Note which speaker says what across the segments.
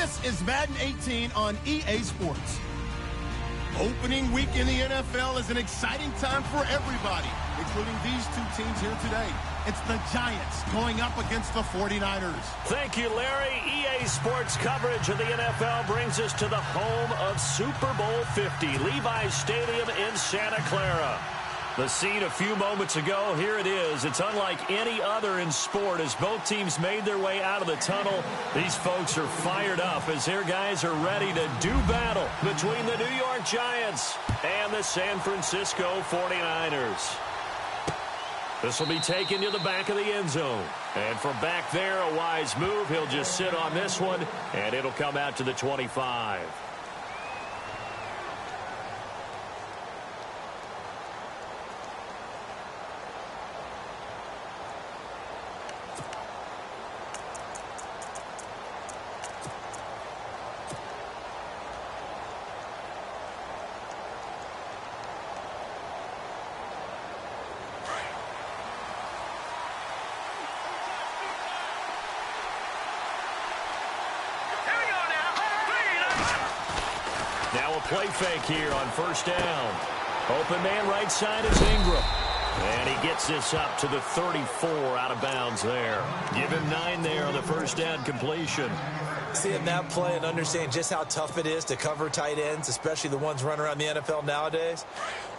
Speaker 1: This is Madden 18 on EA Sports. Opening week in the NFL is an exciting time for everybody, including these two teams here today. It's the Giants going up against the 49ers.
Speaker 2: Thank you, Larry. EA Sports coverage of the NFL brings us to the home of Super Bowl 50, Levi's Stadium in Santa Clara. The scene a few moments ago, here it is. It's unlike any other in sport as both teams made their way out of the tunnel. These folks are fired up as their guys are ready to do battle between the New York Giants and the San Francisco 49ers. This will be taken to the back of the end zone. And from back there, a wise move. He'll just sit on this one, and it'll come out to the 25. Play fake here on first down. Open man right side is Ingram. And he gets this up to the 34 out of bounds there. Give him 9 there on the first down completion.
Speaker 3: Seeing that play and understand just how tough it is to cover tight ends, especially the ones running around the NFL nowadays,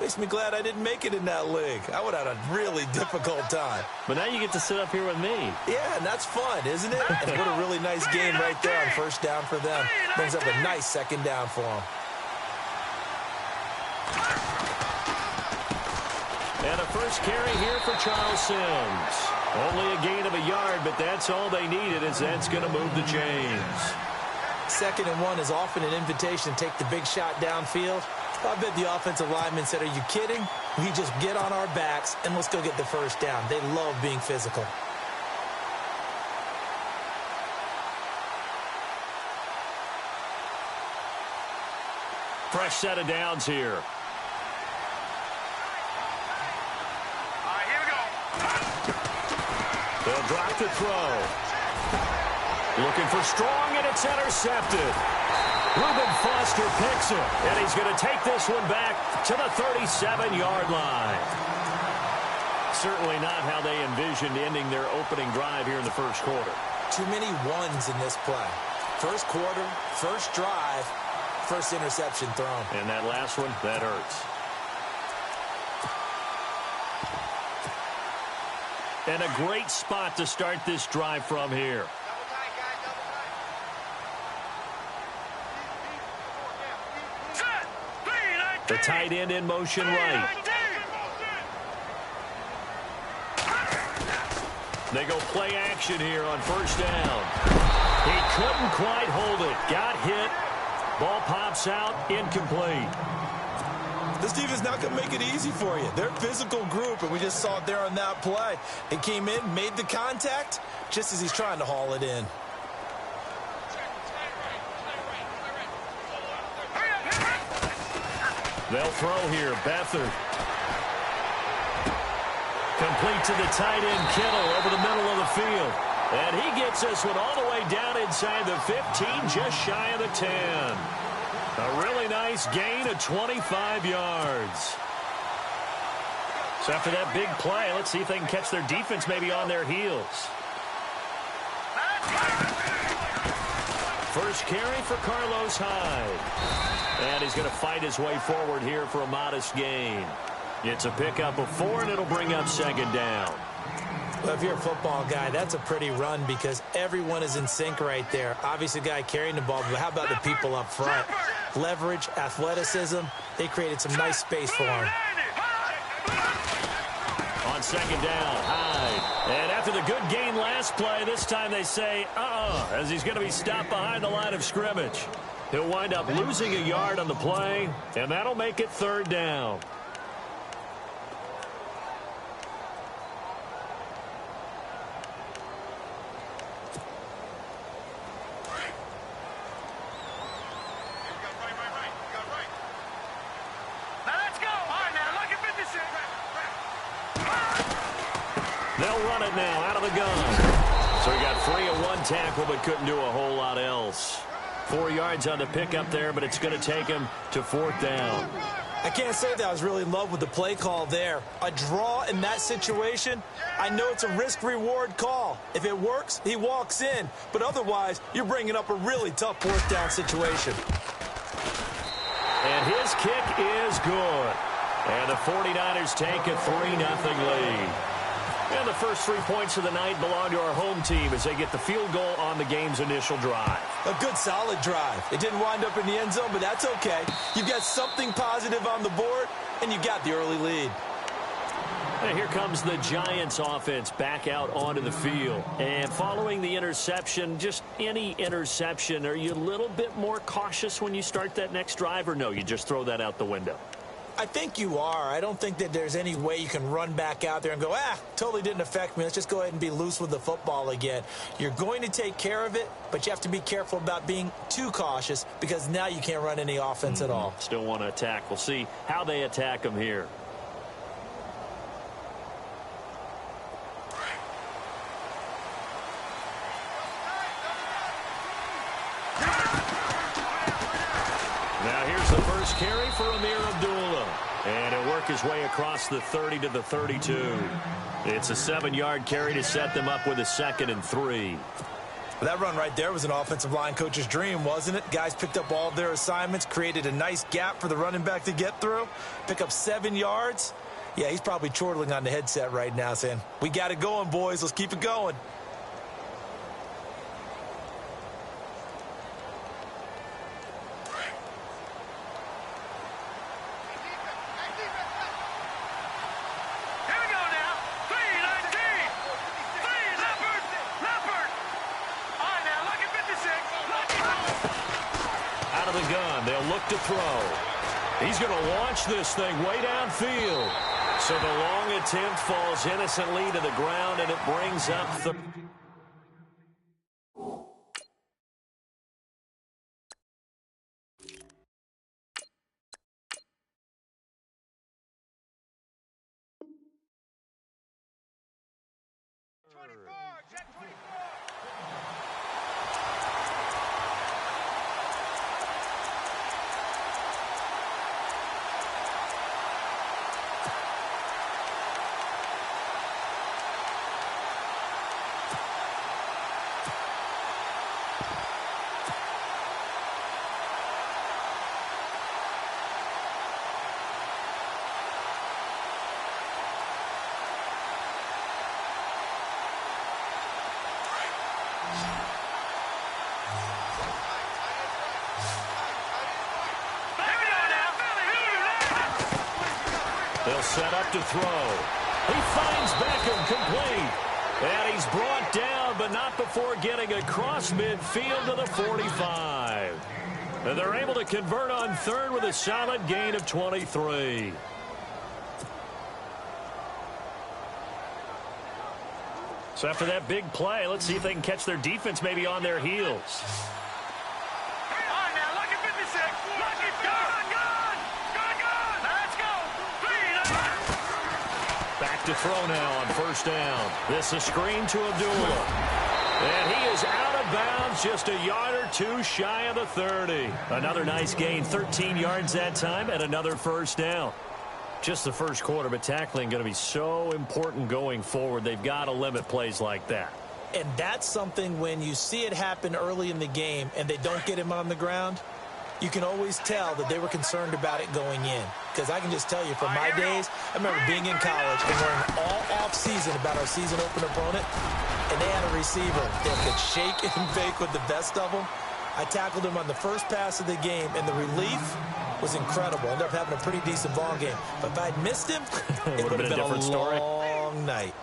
Speaker 3: makes me glad I didn't make it in that league. I would have had a really difficult time.
Speaker 2: But now you get to sit up here with me.
Speaker 3: Yeah, and that's fun, isn't it? And what a really nice game right there on first down for them. Brings up a nice second down for them.
Speaker 2: And a first carry here for Charles Sims. Only a gain of a yard, but that's all they needed as that's going to move the chains.
Speaker 3: 2nd and 1 is often an invitation to take the big shot downfield. I bet the offensive lineman said, are you kidding? We just get on our backs and let's go get the first down. They love being physical.
Speaker 2: Fresh set of downs here. They'll drop the throw. Looking for strong, and it's intercepted. Reuben Foster picks it, and he's going to take this one back to the 37-yard line. Certainly not how they envisioned ending their opening drive here in the first quarter.
Speaker 3: Too many ones in this play. First quarter, first drive, first interception thrown.
Speaker 2: And that last one, that hurts. And a great spot to start this drive from here. The tight end in motion right. They go play action here on first down. He couldn't quite hold it. Got hit. Ball pops out. Incomplete.
Speaker 3: This defense not going to make it easy for you. They're a physical group, and we just saw it there on that play. It came in, made the contact, just as he's trying to haul it in.
Speaker 2: They'll throw here. Beathard. Complete to the tight end, Kittle, over the middle of the field. And he gets this one all the way down inside the 15, just shy of the 10. A really nice gain of 25 yards. So after that big play, let's see if they can catch their defense maybe on their heels. First carry for Carlos Hyde. And he's going to fight his way forward here for a modest gain. It's a pickup of 4, and it'll bring up second down.
Speaker 3: Well, if you're a football guy, that's a pretty run because everyone is in sync right there. Obviously, the guy carrying the ball, but how about the people up front? Leverage, athleticism, they created some nice space for him.
Speaker 2: On second down, Hyde. And after the good gain last play, this time they say, as he's going to be stopped behind the line of scrimmage. He'll wind up losing a yard on the play, and that'll make it third down. They'll run it now out of the gun. So he got free of one tackle but couldn't do a whole lot else. 4 yards on the pickup there, but it's going to take him to 4th down.
Speaker 3: I can't say that I was really in love with the play call there. A draw in that situation, I know it's a risk-reward call. If it works, he walks in. But otherwise, you're bringing up a really tough 4th down situation.
Speaker 2: And his kick is good. And the 49ers take a 3-0 lead. And the first 3 points of the night belong to our home team as they get the field goal on the game's initial drive.
Speaker 3: A good, solid drive. It didn't wind up in the end zone, but that's okay. You've got something positive on the board, and you got the early lead.
Speaker 2: And here comes the Giants offense back out onto the field. And following the interception, just any interception, are you a little bit more cautious when you start that next drive, or no, you just throw that out the window?
Speaker 3: I think you are. I don't think that there's any way you can run back out there and go, totally didn't affect me. Let's just go ahead and be loose with the football again. You're going to take care of it, but you have to be careful about being too cautious because now you can't run any offense at all.
Speaker 2: Still want to attack. We'll see how they attack them here. Now here's the first carry for Amir Abdullah. And he'll work his way across the 30 to the 32. It's a 7-yard carry to set them up with a 2nd and 3.
Speaker 3: That run right there was an offensive line coach's dream, wasn't it? Guys picked up all of their assignments, created a nice gap for the running back to get through, pick up 7 yards. Yeah, he's probably chortling on the headset right now saying, we got it going, boys. Let's keep it going.
Speaker 2: To throw. He's going to launch this thing way downfield. So the long attempt falls innocently to the ground, and it brings up the... They'll set up to throw. He finds Beckham complete. And he's brought down, but not before getting across midfield to the 45. And they're able to convert on 3rd with a solid gain of 23. So after that big play, let's see if they can catch their defense maybe on their heels. To throw now on 1st down. This is a screen to Abdullah. And he is out of bounds, just a yard or 2 shy of the 30. Another nice gain, 13 yards that time, and another 1st down. Just the first quarter, but tackling going to be so important going forward. They've got to limit plays like that.
Speaker 3: And that's something when you see it happen early in the game and they don't get him on the ground, you can always tell that they were concerned about it going in. Because I can just tell you, from my days, I remember being in college and learning all off-season about our season opener opponent, and they had a receiver that could shake and bake with the best of them. I tackled him on the first pass of the game, and the relief was incredible. Ended up having a pretty decent ball game. But if I'd missed him, it would have been a long night.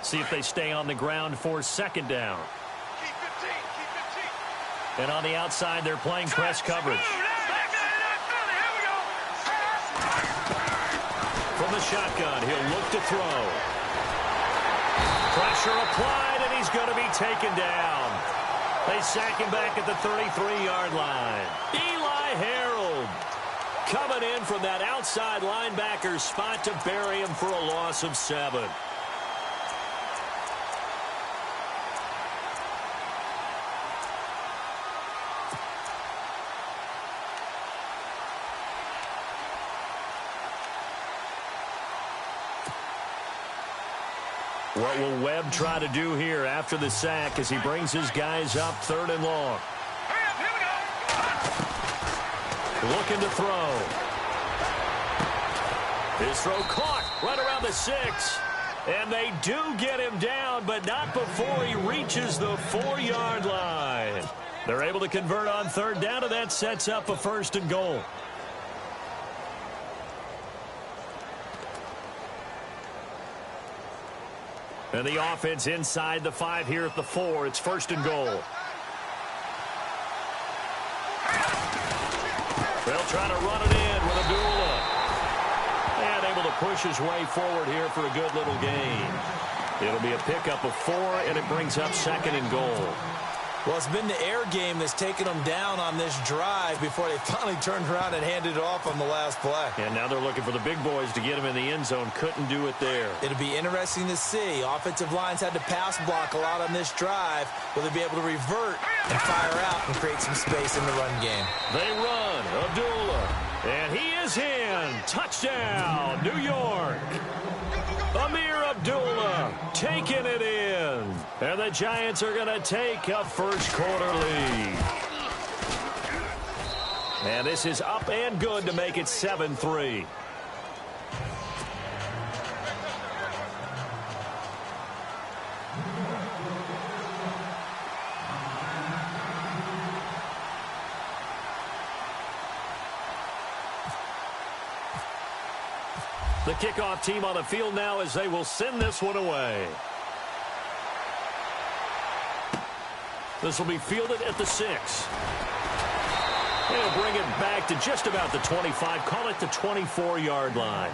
Speaker 2: See if they stay on the ground for 2nd down. And on the outside, they're playing press coverage. From the shotgun, he'll look to throw. Pressure applied, and he's going to be taken down. They sack him back at the 33-yard line. Eli Harold coming in from that outside linebacker spot to bury him for a loss of 7. What will Webb try to do here after the sack as he brings his guys up 3rd and long? Looking to throw. His throw caught right around the 6. And they do get him down, but not before he reaches the 4-yard line. They're able to convert on 3rd down, and that sets up a 1st and goal. And the offense inside the 5 here at the 4. It's 1st and goal. They'll try to run it in with Abdullah. And able to push his way forward here for a good little gain. It'll be a pickup of 4, and it brings up 2nd and goal.
Speaker 3: Well, it's been the air game that's taken them down on this drive before they finally turned around and handed it off on the last play.
Speaker 2: And now they're looking for the big boys to get him in the end zone. Couldn't do it there.
Speaker 3: It'll be interesting to see. Offensive lines had to pass block a lot on this drive. Will they be able to revert and fire out and create some space in the run game?
Speaker 2: They run. Abdullah. And he is in. Touchdown, New York. Amir Abdullah taking it in. And the Giants are going to take a first-quarter lead. And this is up and good to make it 7-3. The kickoff team on the field now as they will send this one away. This will be fielded at the 6. They'll bring it back to just about the 25. Call it the 24-yard line.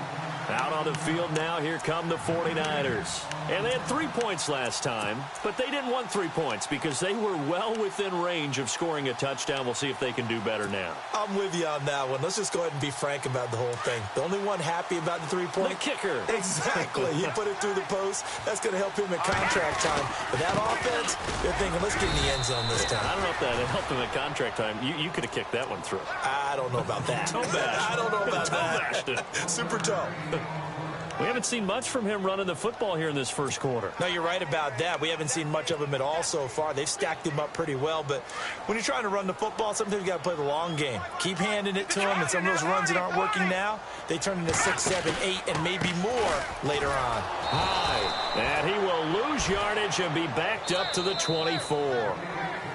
Speaker 2: Out on the field now, here come the 49ers. And they had 3 points last time, but they didn't want 3 points because they were well within range of scoring a touchdown. We'll see if they can do better now.
Speaker 3: I'm with you on that one. Let's just go ahead and be frank about the whole thing. The only one happy about the 3-point?
Speaker 2: The kicker.
Speaker 3: Exactly. You put it through the post. That's going to help him at contract time. But that offense, they're thinking, let's get in the end zone this time.
Speaker 2: I don't know if that helped him at contract time. You could have kicked that one through.
Speaker 3: I don't know about that. I don't know about that. Super toe.
Speaker 2: We haven't seen much from him running the football here in this first quarter.
Speaker 3: No, you're right about that. We haven't seen much of him at all so far. They've stacked him up pretty well, but when you're trying to run the football, sometimes you got to play the long game. Keep handing it to him, and some of those runs that aren't working now, they turn into 6, 7, 8, and maybe more later on.
Speaker 2: High, and he will lose yardage and be backed up to the 24.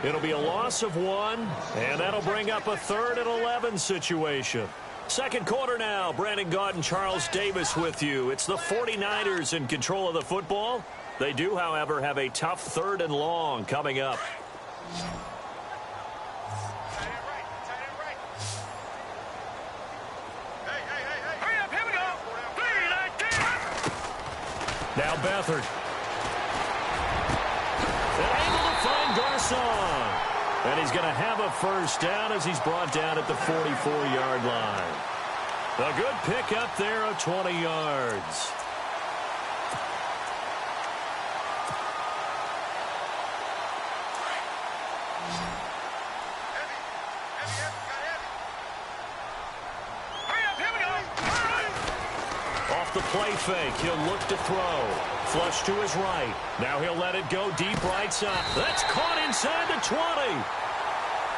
Speaker 2: It'll be a loss of 1, and that'll bring up a 3rd and 11 situation. Second quarter now. Brandon Gaudin, Charles Davis with you. It's the 49ers in control of the football. They do, however, have a tough 3rd and long coming up. Now Beathard. They're able to find Garcon. And he's going to have a first down as he's brought down at the 44-yard line. A good pick up there of 20 yards. Off the play fake, he'll look to throw. Flush to his right. Now he'll let it go deep right side. That's caught inside the 20.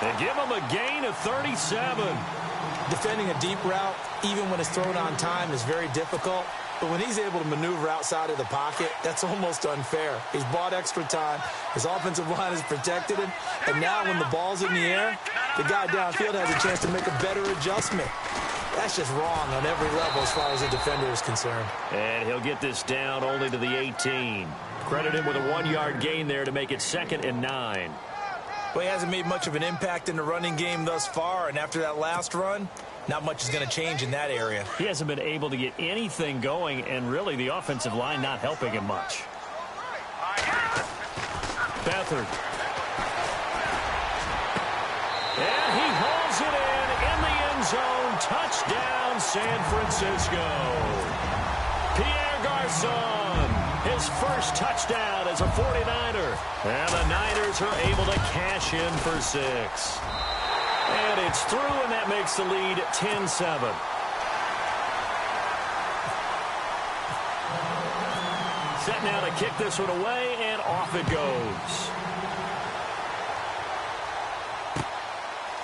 Speaker 2: They give him a gain of 37.
Speaker 3: Defending a deep route, even when it's thrown on time, is very difficult. But when he's able to maneuver outside of the pocket, that's almost unfair. He's bought extra time. His offensive line has protected him. And now when the ball's in the air, the guy downfield has a chance to make a better adjustment. That's just wrong on every level as far as the defender is concerned.
Speaker 2: And he'll get this down only to the 18. Credit him with a 1-yard gain there to make it 2nd and 9.
Speaker 3: Well, he hasn't made much of an impact in the running game thus far, and after that last run, not much is going to change in that area.
Speaker 2: He hasn't been able to get anything going, and really the offensive line not helping him much. Beathard. And he hauls it in the end zone. Touchdown, San Francisco. Pierre Garçon, his first touchdown as a 49er. And the Niners are able to cash in for 6. And it's through, and that makes the lead 10-7. Set now to kick this one away, and off it goes.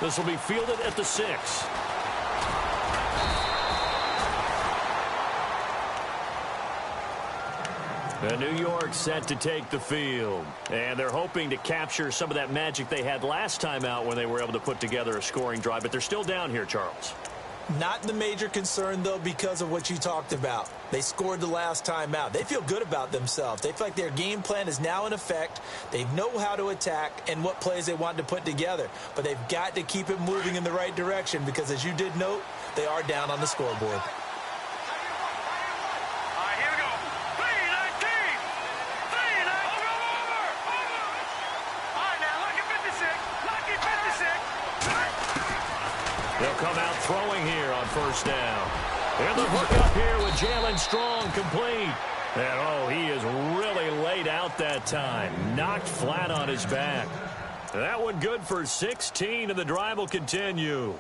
Speaker 2: This will be fielded at the 6. And New York set to take the field. And they're hoping to capture some of that magic they had last time out when they were able to put together a scoring drive. But they're still down here, Charles.
Speaker 3: Not the major concern, though, because of what you talked about. They scored the last time out. They feel good about themselves. They feel like their game plan is now in effect. They know how to attack and what plays they want to put together. But they've got to keep it moving in the right direction because, as you did note, they are down on the scoreboard.
Speaker 2: They'll come out throwing here on first down. And the hook up here with Jalen Strong complete. And, oh, he is really laid out that time. Knocked flat on his back. That one good for 16, and the drive will continue.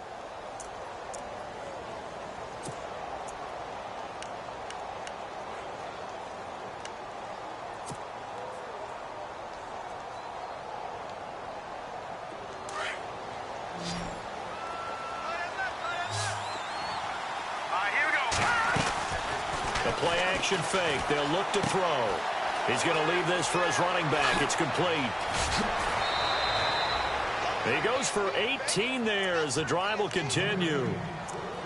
Speaker 2: Play-action fake. They'll look to throw. He's going to leave this for his running back. It's complete. He goes for 18 there as the drive will continue.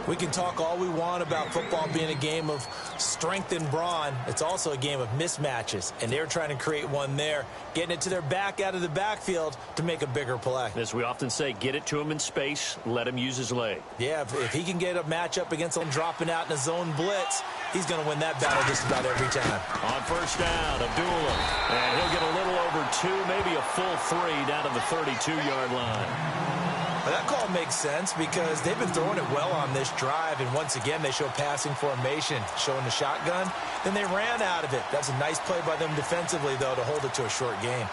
Speaker 3: We can talk all we want about football being a game of strength and brawn. It's also a game of mismatches, and they're trying to create one there, getting it to their back out of the backfield to make a bigger play.
Speaker 2: As we often say, get it to him in space, let him use his leg.
Speaker 3: Yeah, if he can get a matchup against them dropping out in a zone blitz, he's going to win that battle just about every time.
Speaker 2: On first down, Abdullah. And he'll get a little over 2, maybe a full 3 down to the 32-yard line.
Speaker 3: Well, that call makes sense because they've been throwing it well on this drive, and once again they show passing formation, showing the shotgun. Then they ran out of it. That's a nice play by them defensively, though, to hold it to a short game.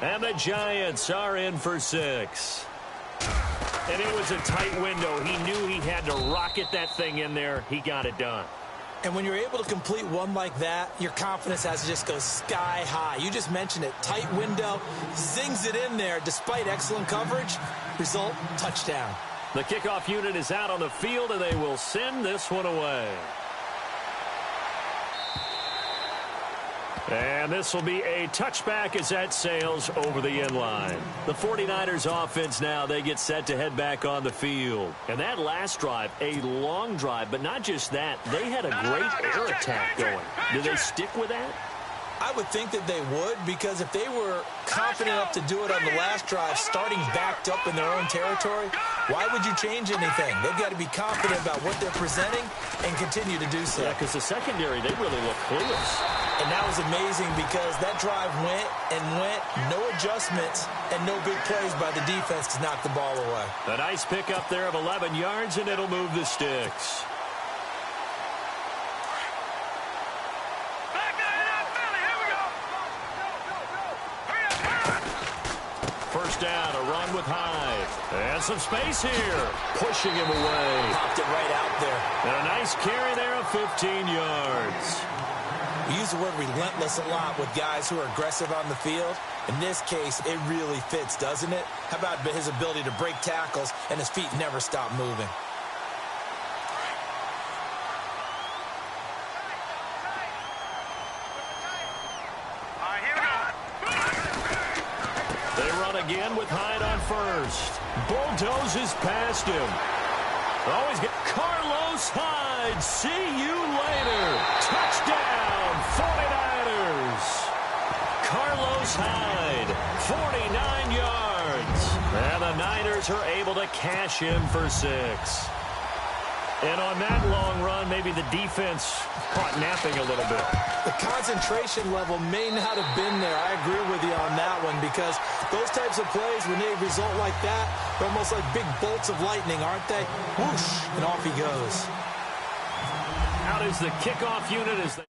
Speaker 2: And the Giants are in for 6. And it was a tight window. He knew he had to rocket that thing in there. He got it done.
Speaker 3: And when you're able to complete one like that, your confidence has to just go sky high. You just mentioned it. Tight window, zings it in there despite excellent coverage. Result, touchdown.
Speaker 2: The kickoff unit is out on the field, and they will send this one away. And this will be a touchback as that sails over the end line. The 49ers offense now, they get set to head back on the field. And that last drive, a long drive, but not just that. They had a great air attack going. Do they stick with that?
Speaker 3: I would think that they would, because if they were confident enough to do it on the last drive, starting backed up in their own territory, why would you change anything? They've got to be confident about what they're presenting and continue to do so.
Speaker 2: Yeah, because the secondary, they really look clueless.
Speaker 3: And that was amazing because that drive went and went, no adjustments, and no big plays by the defense to knock the ball away.
Speaker 2: A nice pickup there of 11 yards, and it'll move the sticks. First down, a run with Hyde. And some space here. Pushing him away.
Speaker 3: Popped it right out there.
Speaker 2: And a nice carry there of 15 yards.
Speaker 3: We use the word relentless a lot with guys who are aggressive on the field. In this case, it really fits, doesn't it? How about his ability to break tackles and his feet never stop moving?
Speaker 2: Again with Hyde on first. Bulldozes past him. Always get Carlos Hyde. See you later. Touchdown, 49ers. Carlos Hyde, 49 yards. And the Niners are able to cash in for 6. And on that long run, maybe the defense caught napping a little bit.
Speaker 3: The concentration level may not have been there. I agree with you on that one, because those types of plays, when they result like that, they're almost like big bolts of lightning, aren't they? Whoosh, and off he goes.
Speaker 2: Out is the kickoff unit as they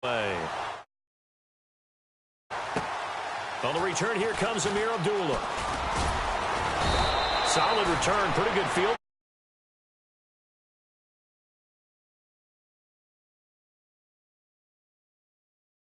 Speaker 2: play. On the return, here comes Amir Abdullah. Solid return, pretty good field.